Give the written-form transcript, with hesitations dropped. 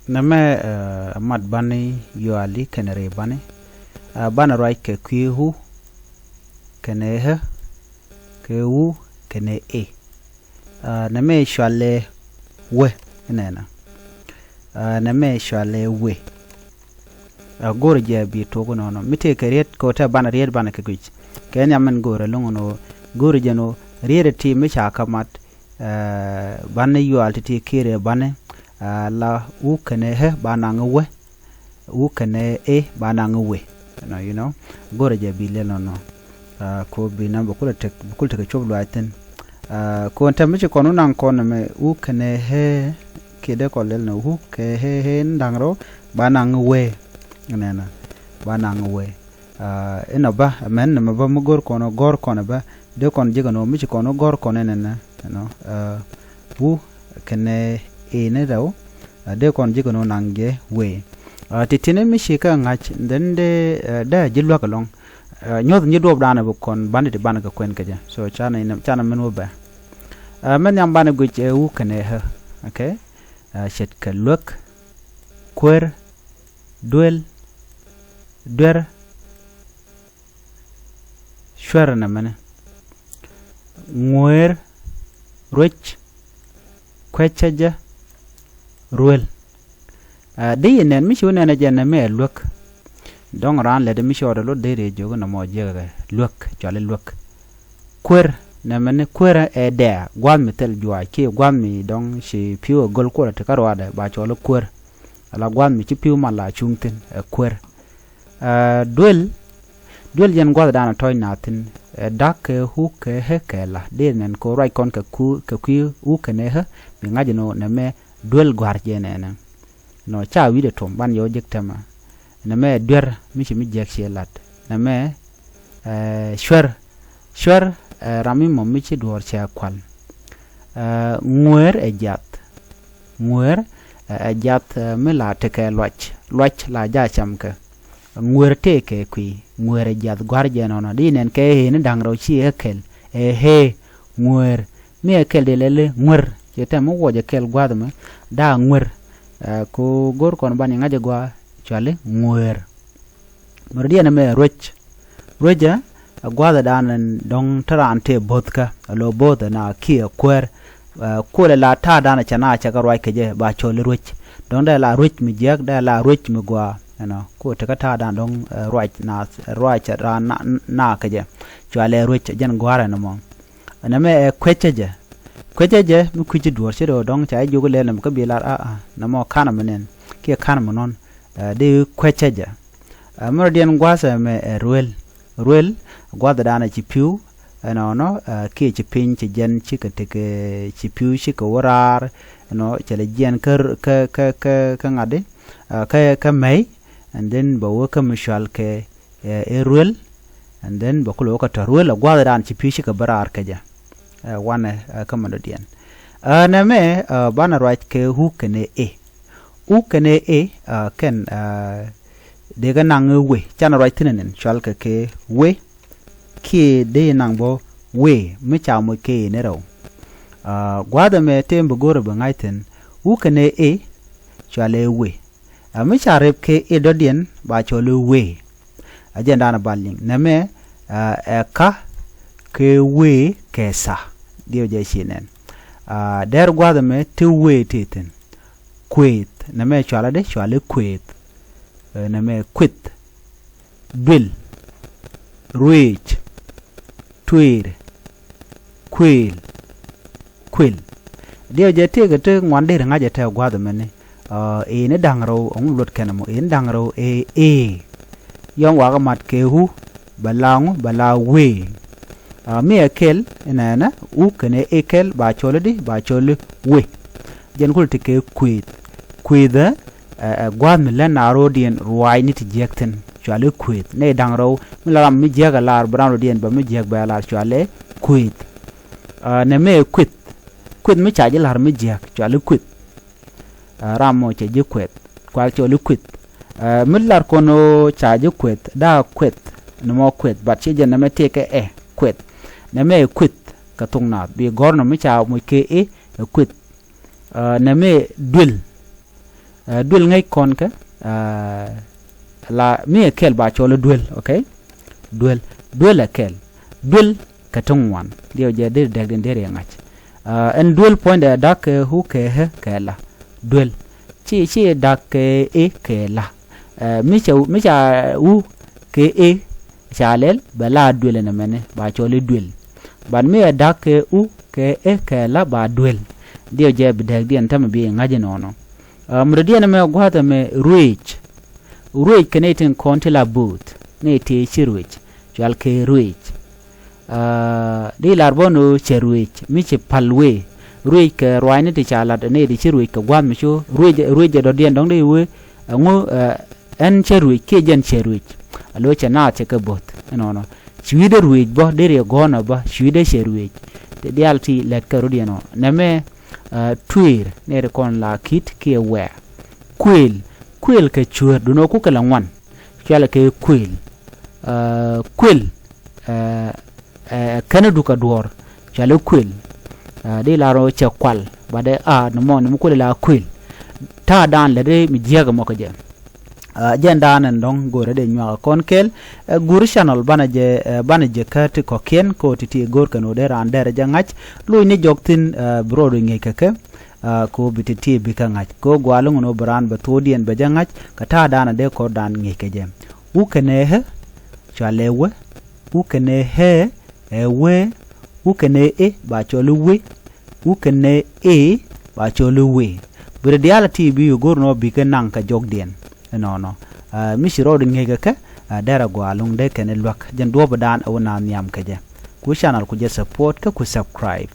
Nama mat bani yuali kenere bani bana right ke kwihu kene he ke wu kene e nama shwale we nena nama shwale we gore je bi to no mite kariet ko ta bana riet bana ke gwich ken yamen gore lungono gore je no riet ti mi cha kamat bana yuali ti kire bane la u kene he banang we u kene e banang we you know gore je bi le no ko bi na bukul te choblu aten ko anta mi ko nan ko na me u kene he kede ko le no hu ke he ndangro banang we nena banang we ina ba men na ba mu gor ko no ba de kon je no mi ko no gor ko nena no u kene e ne daw de kon jigo no nange we titine mi shika ngach ndende da jilwa kalong nyod nyido dana bu kon bandit bana ka kwen kaja so chana men wo ba men yam bana gu che u kane ha okay shet ka luk kwer duel der shwara na mena ngwer roch kwechaja ruel de yenen mi shone na janna me luk dong ran le de mi shore lo de re jogo na mo jega luk chale luk kwer na men kwer e de gwam mi tel jwa ke gwam mi dong shi piu gol ko ta karwada ba chole kwer ala gwam mi ci piu mala chungten kwer duel yen gwada dana toy natin dak hu ke hekela de nen ko rai kon ka ku u kene ha mi ngaji no na me duel gwar jene na no cha wi de tom ban yo jektama na me der mi ci mi jek shelat na me shwer rami mo mi ci dor cha kwal ngwer e jat me la te ke loch la ja cham ka ngwer te ke kwi ngwer jat gwar jene no di nen ke he ni dangro chi ekel he ngwer mi ekel de lele ngwer yete mo woje kel gwadma da ngwer ko gor kon bani ngaje gwa chale ngwer mordia na me roja gwada dan dong tarante bodka lo boda na kia kwer ko la ta dana chana cha garwa keje ba chole roch don da la roch mi jak da la roch mi gwa no ko ta ta dan dong roch na keje chale roch jan gwara no mo na me kwecheje mi kuji duor chedo dong cha jogo le nam ko bilar na mo kana menen ke kana monon de kwecheje mordian gwasa me ruel gwada dana ci piu no ke ci pin ci jen ci ka teke ci piu ci ko warar no chele jen ka ngade ka mai and then ba wo ka mishal ke ruel and then ba ko ka ruel gwada dana ci piu ci ka barar kaja wana kamando dian na me bana right ke hu kene e ken de ga nang we chana right tinen chal ke we ke de nang bo we mi cha mo ke ne ro gwada me tembo goro ba ngaiten hu kene e chale we mi cha rep ke e do dien ba chole we ajenda na baling na me ka ke we kesa dio je shinen der gwada me te we teten kwet na me chala de chale kwet na me kwit bil ruich twir kwil dio je te ga te ngwande nga je te gwada me ne e ne dangro on lot kenamo e dangro e yon wa ga mat ke hu bala we mi ekel enana u kene ekel ba chole we jen kul te ke kwida gwad mi len arodien ruai ni ti jekten chale kwid ne dangro mi la mi jega lar brano dien ba mi jeg ba lar chale kwid ne me kwid mi chaje lar mi jeg chale kwid ramo che je kwid kwa chole kwid mi lar kono chaje kwid da kwid no mo kwid ba che je na me te ke kwid na me kwit ka tungna bi gorno mi cha mo ke e kwit na me dul duel ngay kon ka la mi kel ba cholo duel okay duel kel duel ka tongwan dio je de den dere ngach en duel point dak hu ke he kela duel chi dak e kela mi cha u ke e chalel bala duel na mene ba cholo duel ban mi dak u ke e kela ba duel dio je de den tam bi ngaje nono mrediana me gwata me ruich kenetin kontila boot ne te chiruich jal ke ruich di larbono cheruich mi che palwe ruich ke roine ti chala ne di chiruich ke gwam cho ruich do dien dong de we ngo en cheruich ke jen cheruich alo chana che ke bot no chwide ruich bo de re gona ba chwide cheruich de dialti let ke rodiano neme twir ne re kon la kit ke we kwel ke chur duno ku kala ngwan chala ke kwel kana duka dor chala kwel de la ro che kwal bade no mon mu ko la kwel ta dan le de mi jega moko je jenda nan dong gore de nywa kon kel gur channel banaje kat ko ken ko titi gor kano de ran der jangach lu ni joktin brodo nge keke ko bititi bikangach ko gwalung no bran ba todien ba jangach kata dana de ko dan ngeke jem u kene he chalewe u kene he ewe u kene e ba choluwe u kene e ba choluwe bir reality bi gorno bikanang ka jogdien no mishiro ngeke ka dara gwalung de kene lwak jan do badan awna nyam ka je ku channel ku je support ka ku subscribe